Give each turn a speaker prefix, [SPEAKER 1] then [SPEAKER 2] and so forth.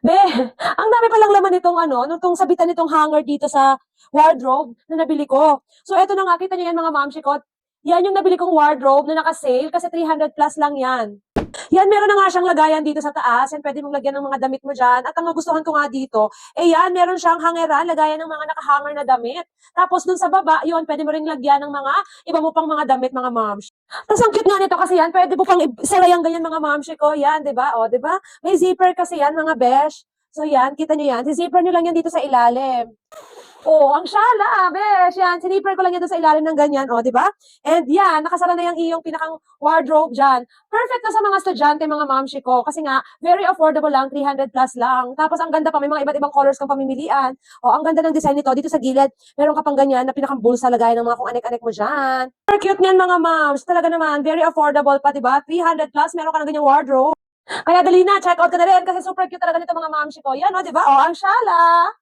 [SPEAKER 1] Be, ang dami palang laman nitong ano, nitong sabitan nitong hanger dito sa wardrobe na nabili ko. So eto na nga, kita niyo yan mga mamshikot. Yan yung nabili kong wardrobe na naka-sale kasi 300 plus lang yan. Yan, meron na nga siyang lagayan dito sa taas. Yan, pwede mong lagyan ng mga damit mo dyan. At ang nagustuhan ko nga dito, yan, meron siyang hangeran, lagayan ng mga nakahanger na damit. Tapos dun sa baba, yun, pwede mo ring lagyan ng mga iba mo pang mga damit, mga moms. Tapos ang cute nga nito kasi yan, pwede mo pang isaray ang ganyan mga momshi ko. Yan, di ba? O, di ba? May zipper kasi yan, mga besh. So yan, kita nyo yan. Si-zipper nyo lang yan dito sa ilalim. Oh, ang syala, besh. Yan, sinipper ko lang yan doon sa ilalim ng ganyan, oh, di ba? And yan, nakasara na yung iyong pinakang wardrobe dyan. Perfect na sa mga estudyante, mga mamshi ko. Kasi nga, very affordable lang, 300 plus lang. Tapos ang ganda pa, may mga iba't ibang colors kang pamimilian. Oh, ang ganda ng design nito. Dito sa gilid, meron ka pang ganyan na pinakang bulsa lagay ng mga kung anek-anek mo dyan. Super cute niyan, mga moms. Talaga naman, very affordable pa, di ba? 300 plus, meron ka ng ganyang wardrobe. Kaya dali na, check out ka na rin kasi super cute talaga nito mga mamshi ko. Yan, oh, di ba? Oh, ang syala.